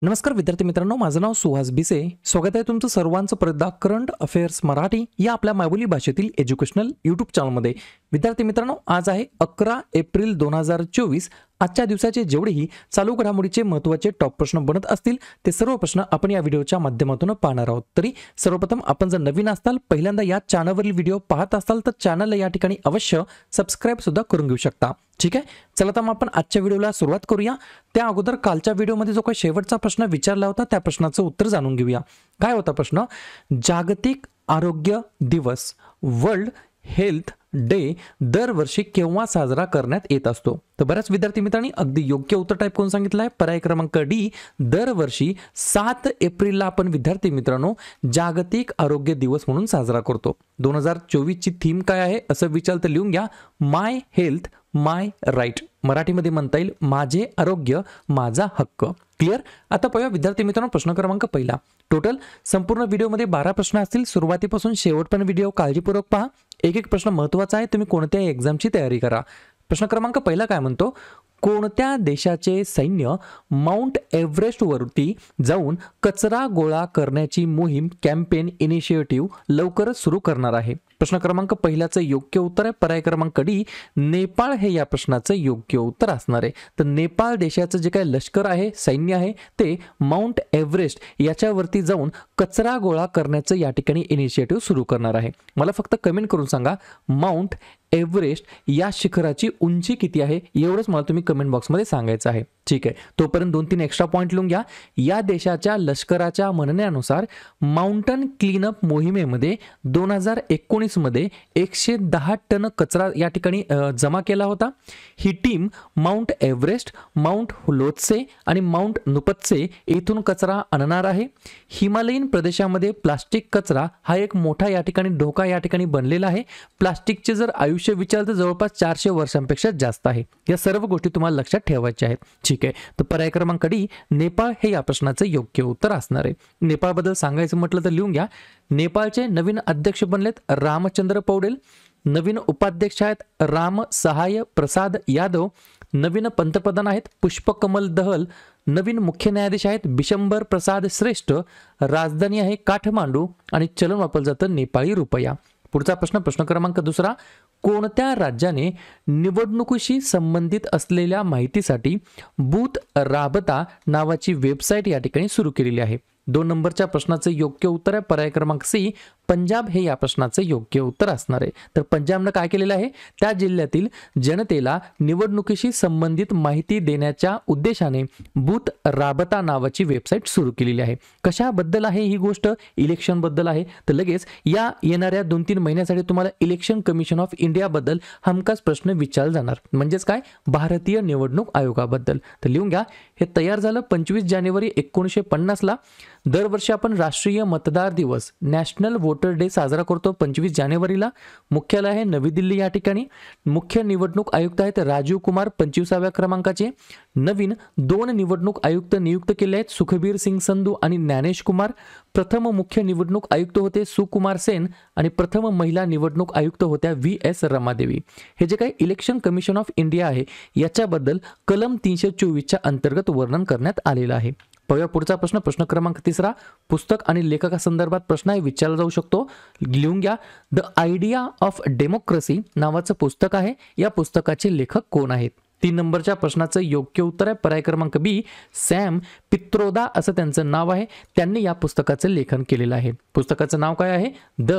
नमस्कार विद्यार्थी मित्रांनो, माझं नाव सुहास भिसे. स्वागत आहे तुमचं सर्वांचं परत करंट अफेअर्स मराठी या आपल्या मायबोली भाषेतील एज्युकेशनल यूट्यूब चॅनलमध्ये. विद्यार्थी मित्रांनो, आज आहे 11 एप्रिल 2024. आजच्या दिवसाचे जेवढेही चालू घडामोडीचे महत्त्वाचे टॉप प्रश्न बनत असतील ते सर्व प्रश्न आपण या व्हिडिओच्या माध्यमातून पाहणार आहोत. तरी सर्वप्रथम आपण जर नवीन असाल, पहिल्यांदा या चॅनलवरील व्हिडिओ पाहत असाल तर चॅनलला या ठिकाणी अवश्य सबस्क्राइब सुद्धा करून घेऊ शकता. ठीक आहे, चला तर मग आपण आजच्या व्हिडिओला सुरुवात करूया. त्या अगोदर कालच्या व्हिडिओमध्ये जो काही शेवटचा प्रश्न विचारला होता त्या प्रश्नाचं उत्तर जाणून घेऊया. काय होता प्रश्न? जागतिक आरोग्य दिवस वर्ल्ड हेल्थ डे दरवर्षी केव्हा साजरा करण्यात येत असतो? तर बऱ्याच विद्यार्थी मित्रांनी अगदी योग्य उत्तर टाईप करून सांगितलं आहे. पर्याय क्रमांक डी, दरवर्षी 7 एप्रिलला आपण विद्यार्थी मित्रांनो जागतिक आरोग्य दिवस म्हणून साजरा करतो. 2024 ची थीम काय आहे असं विचारलं तर लिहून घ्या, माय हेल्थ माय राईट. मराठीमध्ये म्हणता येईल माझे आरोग्य माझा हक्क. क्लिअर? आता पाहूया विद्यार्थी मित्रांनो प्रश्न क्रमांक पहिला. टोटल संपूर्ण व्हिडिओमध्ये 12 प्रश्न असतील. सुरुवातीपासून शेवटपर्यंत व्हिडिओ काळजीपूर्वक पहा. एक एक प्रश्न महत्त्वाचा आहे, तुम्ही कोणत्याही एक्झामची तयारी करा. प्रश्न क्रमांक पहिला काय म्हणतो? कोणत्या देशाचे सैन्य माउंट एव्हरेस्ट वरती जाऊन कचरा गोळा करण्याची मोहीम कॅम्पेन इनिशिएटिव्ह लवकरच सुरू करणार आहे? प्रश्न क्रमांक पहिल्याचं योग्य उत्तर आहे पर्याय क्रमांक डी, नेपाळ हे या प्रश्नाचं योग्य उत्तर असणार आहे. तर नेपाळ देशाचं जे काही लष्कर आहे, सैन्य आहे, ते माउंट एव्हरेस्ट याच्यावरती जाऊन कचरा गोळा करण्याचं या ठिकाणी इनिशिएटिव्ह सुरू करणार आहे. मला फक्त कमेंट करून सांगा माउंट एव्हरेस्ट या शिखराची उंची किती आहे, एवढंच मला तुम्ही कमेंट बॉक्समध्ये सांगायचं आहे. ठीक आहे, तोपर्यंत 2-3 एक्स्ट्रा पॉईंट लिहून घ्या. या देशाच्या लष्कराच्या म्हणण्यानुसार माउंटन क्लीनअप मोहिमेमध्ये 2019 मध्ये 110 टन कचरा या ठिकाणी जमा केला होता. ही team mount Everest, mount Lhotse आणि माउंट नुपत्से येथून कचरा आणणार आहे. हिमालयीन प्रदेशामध्ये प्लास्टिक कचरा हा एक मोठा या ठिकाणी धोका या ठिकाणी बनलेला आहे. प्लास्टिकचे जर आयुष्य विचारलं तर जवळपास 400 वर्षांपेक्षा जास्त आहे. या सर्व गोष्टी तुम्हाला लक्षात ठेवायच्या आहेत. ठीक आहे, तर पर्याय क्रमांक डी, नेपाळ हे या प्रश्नाचं योग्य उत्तर असणार आहे. नेपाळबद्दल सांगायचं म्हटलं तर लिहून घ्या, नेपाळचे नवीन अध्यक्ष बनलेत रामचंद्र पौडेल. नवीन उपाध्यक्ष आहेत राम सहाय प्रसाद यादव. नवीन पंतप्रधान आहेत पुष्पकमल दहल. नवीन मुख्य न्यायाधीश आहेत बिशंबर प्रसाद श्रेष्ठ. राजधानी आहे काठमांडू आणि चलन वापरलं जातं नेपाळी रुपया. पुढचा प्रश्न, प्रश्न क्रमांक दुसरा. कोणत्या राज्याने निवडणुकीशी संबंधित असलेल्या माहितीसाठी बूथ राबता नावाची वेबसाईट या ठिकाणी सुरू केलेली आहे? 2 नंबरच्या प्रश्नाचं योग्य उत्तर आहे पर्याय क्रमांक सी, पंजाब हे या प्रश्नाचं योग्य उत्तर असणार आहे. तर पंजाबनं काय केलेलं आहे? त्या जिल्ह्यातील जनतेला निवडणुकीशी संबंधित माहिती देण्याच्या उद्देशाने बूथ राबता नावाची वेबसाईट सुरू केलेली आहे. कशाबद्दल आहे ही गोष्ट? इलेक्शन बद्दल आहे. तर लगेच या येणाऱ्या 2-3 महिन्यासाठी तुम्हाला इलेक्शन कमिशन ऑफ इंडिया बद्दल हमखास प्रश्न विचारला जाणार. म्हणजेच काय? भारतीय निवडणूक आयोगाबद्दल. तर लिहून घ्या, हे तयार झालं 25 जानेवारी 1950 ला. दरवर्षी आपण राष्ट्रीय मतदार दिवस नॅशनल वोटर डे साजरा करतो 25 जानेवारीला. मुख्यालय आहे नवी दिल्ली या ठिकाणी. मुख्य निवडणूक आयुक्त आहेत राजीव कुमार 25व्या क्रमांकाचे. नवीन 2 निवडणूक आयुक्त नियुक्त केले आहेत, सुखबीर सिंग संधू आणि ज्ञानेश कुमार. प्रथम मुख्य निवडणूक आयुक्त होते सुकुमार सेन आणि प्रथम महिला निवडणूक आयुक्त होत्या VS रमादेवी. हे जे काही इलेक्शन कमिशन ऑफ इंडिया आहे याच्याबद्दल कलम 324च्या अंतर्गत वर्णन करण्यात आलेलं आहे. पाहूया पुढचा प्रश्न, प्रश्न क्रमांक तिसरा. पुस्तक आणि लेखकासंदर्भात प्रश्न आहे, विचारला जाऊ शकतो. लिहून घ्या, द आयडिया ऑफ डेमोक्रेसी नावाचं पुस्तक आहे. या पुस्तकाचे लेखक कोण आहेत? 3 नंबरच्या प्रश्नाचं योग्य उत्तर आहे पर्याय क्रमांक बी, सॅम पित्रोदा असं त्यांचं नाव आहे. त्यांनी या पुस्तकाचं लेखन केलेलं आहे. पुस्तकाचं नाव काय आहे? द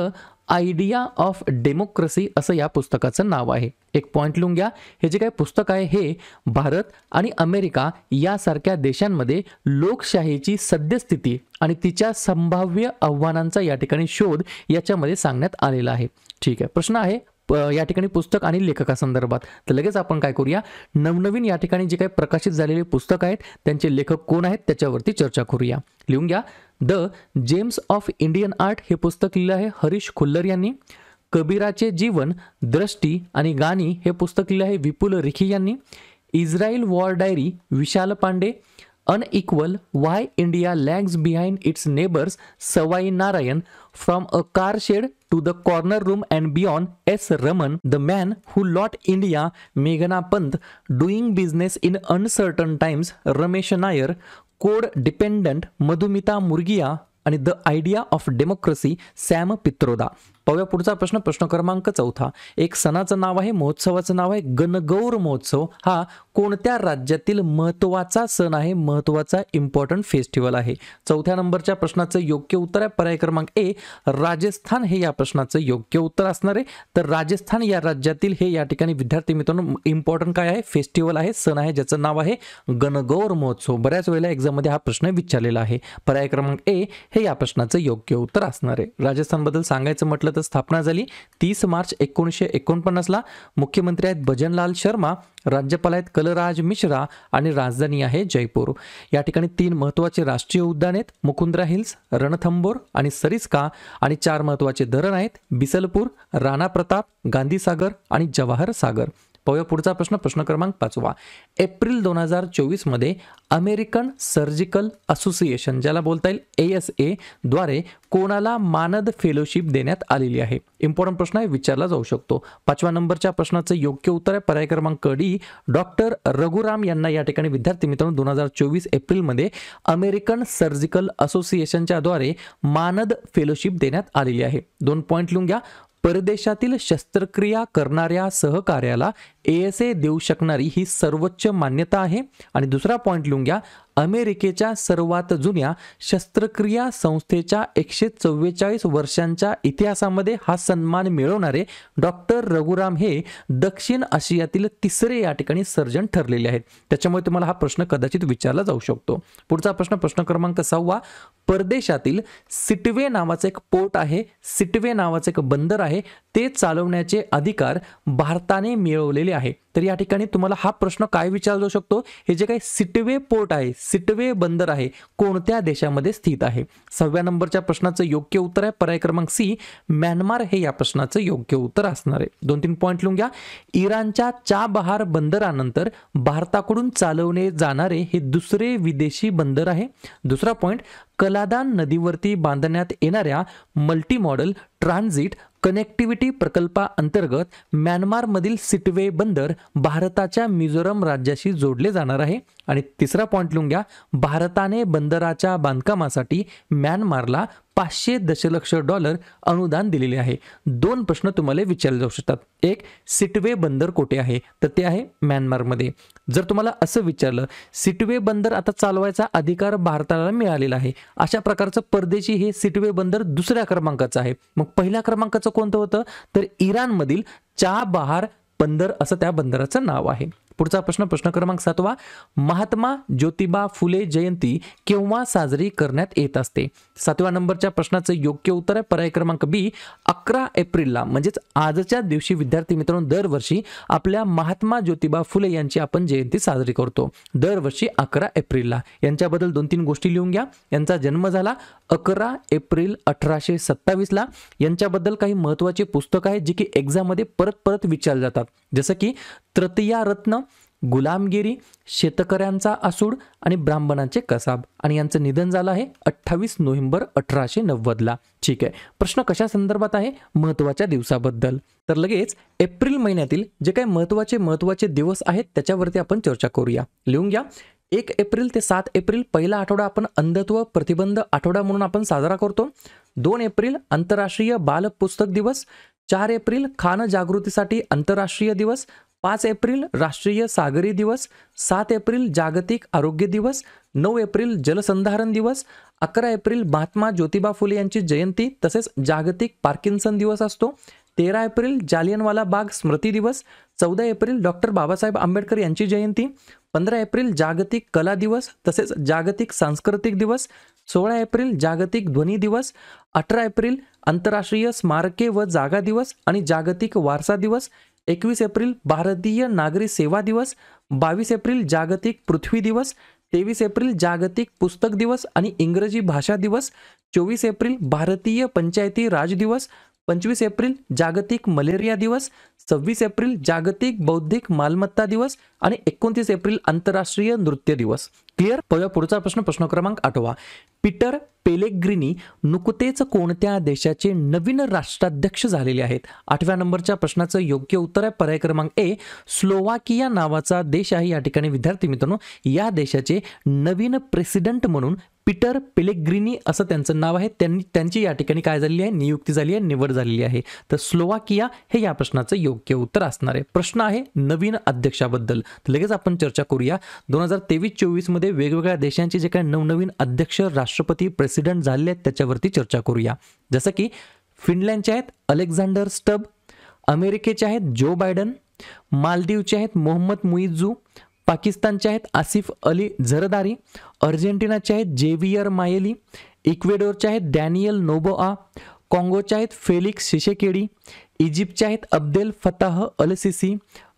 आयडिया ऑफ डेमोक्रेसी असं या पुस्तकाचं नाव आहे. एक पॉइंट लिहून घ्या, हे जे काही पुस्तक आहे हे भारत आणि अमेरिका यासारख्या देशांमध्ये लोकशाहीची सद्यस्थिती आणि तिच्या संभाव्य आव्हानांचा या ठिकाणी शोध याच्यामध्ये सांगण्यात आलेला आहे. ठीक आहे, प्रश्न आहे या ठिकाणी पुस्तक आणि लेखकासंदर्भात. तर लगेच आपण काय करूया, नवनवीन या ठिकाणी जे काही प्रकाशित झालेले पुस्तक आहेत त्यांचे लेखक कोण आहेत त्याच्यावरती चर्चा करूया. लिहून घ्या, the James of Indian art हे पुस्तक लिहिलं आहे हरीश खुल्लर यांनी. कबीराचे जीवन, दृष्टी आणि गाणी हे पुस्तक लिहिलं आहे विपुल रिखी यांनी. Israel war diary Vishal Pandey. Unequal why India lags behind its neighbours Sawai Narayan. From a car shed to the corner room and beyond S. Raman. The man who lost India मेघना Pant. Doing business in uncertain times Ramesh Nair. Code dependent Madhumita Murgia आणि the idea of democracy Sam Pitroda. पाहूया पुढचा प्रश्न, प्रश्न क्रमांक 4. एक सणाचं नाव आहे, महोत्सवाचं नाव आहे गणगौर महोत्सव. हा कोणत्या राज्यातील महत्त्वाचा सण आहे, महत्त्वाचा इम्पॉर्टंट फेस्टिवल आहे? 4थ्या नंबरच्या प्रश्नाचं योग्य उत्तर आहे पर्याय क्रमांक ए राजस्थान, हे या प्रश्नाचं योग्य उत्तर असणार आहे. तर राजस्थान या राज्यातील हे या ठिकाणी विद्यार्थी मित्रांनो इम्पॉर्टंट काय आहे, फेस्टिवल आहे, सण आहे, ज्याचं नाव आहे गणगौर महोत्सव. बऱ्याच वेळेला एक्झाममध्ये हा प्रश्न विचारलेला आहे. पर्याय क्रमांक ए हे या प्रश्नाचं योग्य उत्तर असणार आहे. राजस्थानबद्दल सांगायचं म्हटलं तर स्थापना झाली 30 मार्च 1949ला. मुख्यमंत्री आहेत भजनलाल शर्मा, राज्यपाल आहेत कलराज मिश्रा आणि राजधानी आहे जयपूर. या ठिकाणी 3 महत्त्वाचे राष्ट्रीय उद्यान आहेत, मुकुंद्रा हिल्स, रणथंबोर आणि सरिस्का. आणि 4 महत्त्वाचे धरण आहेत, बिसलपूर, राणा प्रताप, गांधी सागर आणि जवाहर सागर. पाहूया पुढचा प्रश्न, प्रश्न क्रमांक 5. एप्रिल 2024 मध्ये अमेरिकन सर्जिकल असोसिएशन, ज्याला बोलता येईल ASA, द्वारे कोणाला मानद फेलोशिप देण्यात आलेली आहे? इम्पॉर्टंट प्रश्न आहे, विचारला जाऊ शकतो. 5व्या नंबरच्या प्रश्नाचं योग्य उत्तर आहे पर्याय क्रमांक डी डॉक्टर रघुराम यांना या ठिकाणी विद्यार्थी मित्रांनो 2024 एप्रिलमध्ये अमेरिकन सर्जिकल असोसिएशनच्या द्वारे मानद फेलोशिप देण्यात आलेली आहे. 2 पॉईंट लिहून घ्या. परदेशातील शस्त्रक्रिया करणाऱ्या सहकार्याला ASA देऊ शकणारी ही सर्वोच्च मान्यता आहे. आणि दुसरा पॉईंट लिहून घ्या. अमेरिकेच्या सर्वात जुन्या शस्त्रक्रिया संस्थेच्या 144 वर्षांच्या इतिहासामध्ये हा सन्मान मिळवणारे डॉक्टर रघुराम हे दक्षिण आशियातील 3रे या ठिकाणी सर्जन ठरलेले आहेत. त्याच्यामुळे तुम्हाला हा प्रश्न कदाचित विचारला जाऊ शकतो. पुढचा प्रश्न, प्रश्न क्रमांक 6. परदेशातील सिटवे नावाचं एक पोर्ट आहे, सिटवे नावाचं एक बंदर आहे, ते चालवण्याचे अधिकार भारताने मिळवलेले आहे. तर या ठिकाणी तुम्हाला हा प्रश्न काय विचारला जाऊ शकतो, हे जे काही सिटवे पोर्ट आहे, सिटवे बंदर आहे, कोणत्या देशामध्ये स्थित आहे? 6व्या नंबरच्या प्रश्नाचं योग्य उत्तर आहे पर्याय क्रमांक सी म्यानमार, हे या प्रश्नाचं योग्य उत्तर असणार आहे. 2-3 पॉईंट लिहून घ्या. इराणच्या चाबहार बंदरानंतर भारताकडून चालवले जाणारे हे दुसरे विदेशी बंदर आहे. दुसरा पॉईंट, कलादान नदीवरती बांधण्यात येणाऱ्या मल्टी मॉडल ट्रान्झिट कनेक्टिव्हिटी प्रकल्पाअंतर्गत म्यानमारमधील सिटवे बंदर भारताच्या मिझोरम राज्याशी जोडले जाणार आहे. आणि तिसरा पॉईंट लिहून घ्या. भारताने बंदराच्या बांधकामासाठी म्यानमारला $500 दशलक्ष अनुदान दिलेले आहे. 2 प्रश्न तुम्हाला विचारले जाऊ शकतात. एक, सिटवे बंदर कुठे आहे? तर ते आहे म्यानमारमध्ये. जर तुम्हाला असं विचारलं सिटवे बंदर आता चालवायचा अधिकार भारताला मिळालेला आहे, अशा प्रकारचं परदेशी हे सिटवे बंदर दुसऱ्या क्रमांकाचं आहे, मग पहिल्या क्रमांकाचं कोणतं होतं? तर इराणमधील चाबहार बंदर असं त्या बंदराचं नाव आहे. पुढचा प्रश्न, प्रश्न क्रमांक 7. महात्मा ज्योतिबा फुले जयंती केव्हा साजरी करण्यात येत असते? 7व्या नंबरच्या प्रश्नाचं योग्य उत्तर आहे पर्याय क्रमांक बी 11 एप्रिलला, म्हणजेच आजच्या दिवशी विद्यार्थी मित्रांनो दरवर्षी आपल्या महात्मा ज्योतिबा फुले यांची आपण जयंती साजरी करतो, दरवर्षी 11 एप्रिलला. यांच्याबद्दल 2-3 गोष्टी लिहून घ्या. यांचा जन्म झाला 11 एप्रिल 1827ला. यांच्याबद्दल काही महत्त्वाची पुस्तकं आहेत जी की एक्झाममध्ये परत परत विचारली जातात, जसं की तृतीया रत्न, गुलामगिरी, शेतकऱ्यांचा आसूड आणि ब्राह्मणांचे कसाब. आणि यांचं निधन झालं आहे 28 नोव्हेंबर 1890ला. ठीक आहे, प्रश्न कशा संदर्भात आहे? महत्त्वाच्या दिवसाबद्दल. तर लगेच एप्रिल महिन्यातील जे काही महत्त्वाचे दिवस आहेत त्याच्यावरती आपण चर्चा करूया. लिहून घ्या. 1 एप्रिल ते 7 एप्रिल पहिला आठवडा आपण अंधत्व प्रतिबंध आठवडा म्हणून आपण साजरा करतो. 2 एप्रिल आंतरराष्ट्रीय बाल पुस्तक दिवस. 4 एप्रिल खान जागृतीसाठी आंतरराष्ट्रीय दिवस. 5 एप्रिल राष्ट्रीय सागरी दिवस. 7 एप्रिल जागतिक आरोग्य दिवस. 9 एप्रिल जलसंधारण दिवस. 11 एप्रिल महात्मा ज्योतिबा फुले यांची जयंती तसेच जागतिक पार्किन्सन दिवस असतो. 13 एप्रिल जालियनवाला बाग स्मृती दिवस. 14 एप्रिल डॉक्टर बाबासाहेब आंबेडकर यांची जयंती. 15 एप्रिल जागतिक कला दिवस तसेच जागतिक सांस्कृतिक दिवस. 16 एप्रिल जागतिक ध्वनी दिवस. 18 एप्रिल आंतरराष्ट्रीय स्मारके व जागा दिवस आणि जागतिक वारसा दिवस. 21 एप्रिल भारतीय नागरी सेवा दिवस. 22 एप्रिल जागतिक पृथ्वी दिवस. 23 एप्रिल जागतिक पुस्तक दिवस आणि इंग्रजी भाषा दिवस. 24 एप्रिल भारतीय पंचायती राज दिवस. 25 एप्रिल जागतिक मलेरिया दिवस, 26 एप्रिल जागतिक बौद्धिक मालमत्ता दिवस आणि 29 एप्रिल आंतरराष्ट्रीय नृत्य दिवस. क्लिअर. पुढचा प्रश्न क्रमांक 8. पीटर पेलेग्रिनी नुकतेच कोणत्या देशाचे नवीन राष्ट्राध्यक्ष झालेले आहेत? 8व्या नंबरच्या प्रश्नाचं योग्य उत्तर आहे पर्याय क्रमांक ए, स्लोवाकिया नावाचा देश आहे. या ठिकाणी विद्यार्थी मित्रांनो, या देशाचे नवीन प्रेसिडेंट म्हणून पीटर पेलेग्रिनी असं त्यांचं नाव आहे. त्यांची या ठिकाणी काय झालेली आहे? नियुक्ती झाली आहे, निवड झालेली आहे. तर स्लोवाकिया हे या प्रश्नाचं योग्य उत्तर असणार आहे. प्रश्न आहे नवीन अध्यक्षाबद्दल. तर लगेच आपण चर्चा करूया. 2023-24 मध्ये वेगवेगळ्या देशांचे जे काही नवनवीन अध्यक्ष, राष्ट्रपती, प्रेसिडेंट झालेले आहेत त्याच्यावरती चर्चा करूया. जसं की फिनलँडचे आहेत अलेक्झांडर स्टब, अमेरिकेचे आहेत जो बायडन, मालदीवचे आहेत मोहम्मद मुइझू, पाकिस्तानचे आहेत आसिफ अली झरदारी, अर्जेंटिनाचे आहेत जेवियर मायेली, इक्वेडोरचे आहेत डॅनियल नोबोआ, काँगोचे आहेत फेलिक्स शिशेकेडी, इजिप्तचे आहेत अब्देल फताह अल सिसी,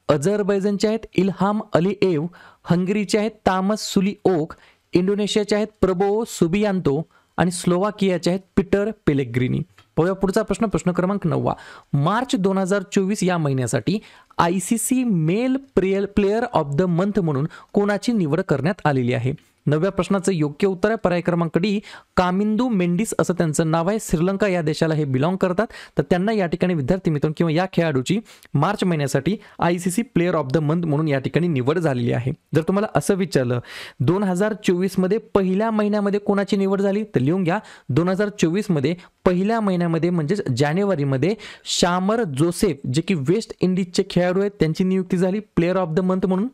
अझरबैजानचे आहेत इल्हाम अलिएव, हंगरीचे आहेत तामस सुलिओक, इंडोनेशियाचे आहेत प्रबोवो सुबियांतो आणि स्लोवाकियाचे आहेत पीटर पेलेग्रिनी. पुढचा प्रश्न क्रमांक 9. मार्च 2024 या महिन्यासाठी ICC mail player of the month म्हणून कोणाची निवड करण्यात आलेली आहे? 9व्या प्रश्नाचं योग्य उत्तर आहे पर्याय क्रमांक डी, कामिंदू मेंडिस असं त्यांचं नाव आहे. श्रीलंका या देशाला हे बिलॉंग करतात. तर त्यांना या ठिकाणी विद्यार्थी मित्र किंवा या खेळाडूची मार्च महिन्यासाठी ICC player of the month म्हणून या ठिकाणी निवड झालेली आहे. जर तुम्हाला असं विचारलं 2024 मध्ये पहिल्या महिन्यामध्ये कोणाची निवड झाली तर लिहून घ्या. 2024 मध्ये पहिल्या महिन्यामध्ये म्हणजेच जानेवारीमध्ये शामर जोसेफ जे की वेस्ट इंडिजचे खेळाडू आहेत त्यांची नियुक्ती झाली प्लेयर ऑफ द मंथ म्हणून.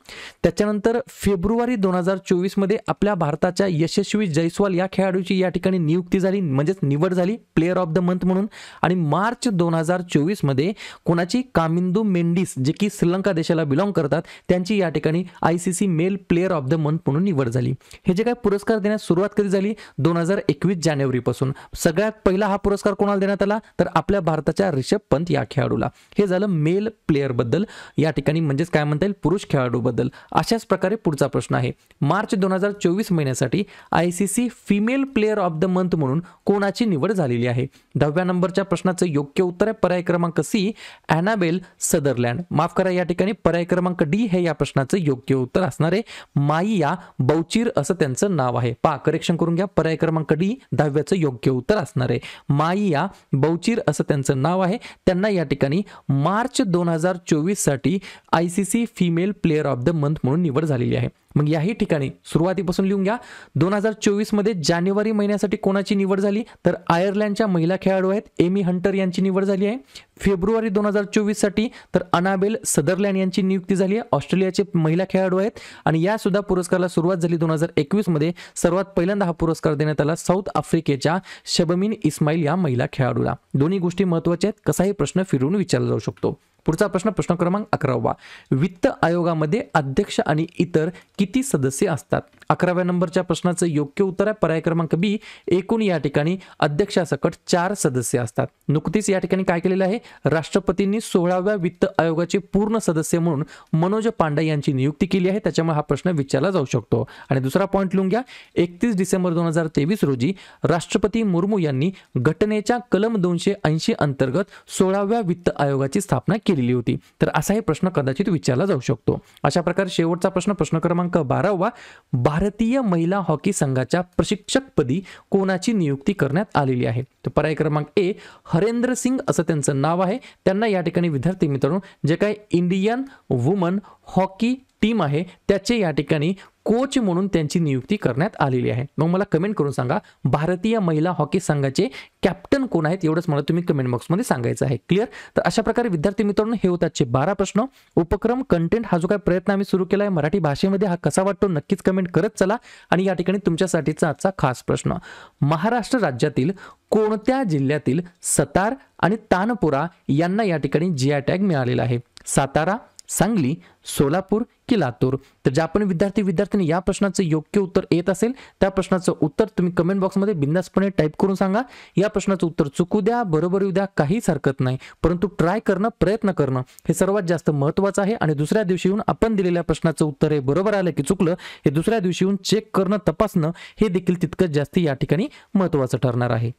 त्याच्यानंतर फेब्रुवारी 2024 मध्ये आपल्या भारताच्या यशस्वी जयस्वाल या खेळाडूची या ठिकाणी नियुक्ती झाली म्हणजेच निवड झाली प्लेयर ऑफ द मंथ म्हणून. आणि मार्च 2024 मध्ये कोणाची? कामिंदू मेंडिस जे की श्रीलंका देशाला बिलॉंग करतात त्यांची या ठिकाणी ICC mail player of the month म्हणून निवड झाली. हे जे काही पुरस्कार देण्यास सुरुवात कधी झाली? 2021 जानेवारीपासून. सगळ्यात पहिला हा पुरस्कार कोणाला देण्यात आला तर आपल्या भारताच्या ऋषभ पंत या खेळाडूला. हे झालं मेल प्लेयर बद्दल या ठिकाणी म्हणजेच काय म्हणता येईल पुरुष खेळाडू बद्दल. अशाच प्रकारे पुढचा प्रश्न आहे मार्च 2024 महिन्यासाठी ICC female player of the month म्हणून कोणाची निवड झालेली आहे? 10व्या नंबरच्या प्रश्नाचं योग्य उत्तर आहे पर्याय क्रमांक सी, ॲनाबेल सदरलँड. माफ करा या ठिकाणी पर्याय क्रमांक डी हे या प्रश्नाचं योग्य उत्तर असणार आहे. माईया बौचीर असं त्यांचं नाव आहे. करेक्शन करून घ्या. पर्याय क्रमांक डी 10व्याचं योग्य उत्तर असणार आहे. माईया बौचीर असं त्यांचं नाव आहे. त्यांना या ठिकाणी मार्च 2024 साठी ICC female player of the month म्हणून निवड झालेली आहे. मग याही ठिकाणी सुरुवातीपासून लिहून घ्या. 2024 मध्ये जानेवारी महिन्यासाठी कोणाची निवड झाली तर आयर्लंडच्या महिला खेळाडू आहेत एमी हंटर यांची निवड झाली आहे. फेब्रुवारी 2024 साठी तर अनाबेल सदरलँड यांची नियुक्ती झाली आहे. ऑस्ट्रेलियाचे महिला खेळाडू आहेत आणि या सुद्धा पुरस्काराला सुरुवात झाली 2021 मध्ये. सर्वात पहिल्यांदा हा पुरस्कार देण्यात आला साऊथ आफ्रिकेच्या शबमीन इस्माईल या महिला खेळाडूला. दोन्ही गोष्टी महत्त्वाच्या आहेत. कसाही प्रश्न फिरून विचारला जाऊ शकतो. पुढचा प्रश्न क्रमांक 11. वित्त आयोगामध्ये अध्यक्ष आणि इतर किती सदस्य असतात? 11व्या नंबरच्या प्रश्नाचं योग्य उत्तर आहे पर्याय क्रमांक बी, एकूण या ठिकाणी अध्यक्षासकट 4 सदस्य असतात. नुकतीच या ठिकाणी काय केलेलं आहे राष्ट्रपतींनी 16व्या वित्त आयोगाचे पूर्ण सदस्य म्हणून मनोज पांडे यांची नियुक्ती केली आहे. त्याच्यामुळे हा प्रश्न विचारला जाऊ शकतो. आणि दुसरा पॉईंट लिहून घ्या. 31 डिसेंबर 2023 रोजी राष्ट्रपती मुर्मू यांनी घटनेच्या कलम 280 अंतर्गत 16व्या वित्त आयोगाची स्थापना केलेली होती. तर असाही प्रश्न कदाचित विचारला जाऊ शकतो. अशा प्रकारे शेवटचा प्रश्न क्रमांक 12. भारतीय महिला हॉकी संघाच्या प्रशिक्षकपदी कोणाची नियुक्ती करण्यात आलेली आहे? तर पर्याय क्रमांक ए, हरेंद्र सिंग असं त्यांचं नाव आहे. त्यांना या ठिकाणी विद्यार्थी मित्रांनो जे काही इंडियन वुमन हॉकी टीम आहे त्याचे या ठिकाणी कोच म्हणून त्यांची नियुक्ती करण्यात आलेली आहे. मग मला कमेंट करून सांगा भारतीय महिला हॉकी संघाचे कॅप्टन कोण आहेत एवढंच मला तुम्ही कमेंट बॉक्समध्ये सांगायचं आहे. क्लिअर. तर अशा प्रकारे विद्यार्थी मित्रांनो हे होतात 12 प्रश्न. उपक्रम कंटेंट हा जो काही प्रयत्न आम्ही सुरू केला आहे मराठी भाषेमध्ये हा कसा वाटतो नक्कीच कमेंट करत चला. आणि या ठिकाणी तुमच्यासाठीचा आजचा खास प्रश्न, महाराष्ट्र राज्यातील कोणत्या जिल्ह्यातील सतार आणि तानपुरा यांना या ठिकाणी GI टॅग मिळालेला आहे? सातारा, सांगली, सोलापूर की लातूर? तर ज्या पण विद्यार्थी या प्रश्नाचं योग्य उत्तर येत असेल त्या प्रश्नाचं उत्तर तुम्ही कमेंट बॉक्समध्ये बिंदासपणे टाईप करून सांगा. या प्रश्नाचं उत्तर चुकू द्या, बरोबर येऊ द्या, काहीच हरकत नाही, परंतु ट्राय करणं, प्रयत्न करणं हे सर्वात जास्त महत्त्वाचं आहे. आणि दुसऱ्या दिवशी येऊन आपण दिलेल्या प्रश्नाचं उत्तर हे बरोबर आलं की चुकलं हे दुसऱ्या दिवशी येऊन चेक करणं, तपासणं हे देखील तितकंच जास्त या ठिकाणी महत्त्वाचं ठरणार आहे.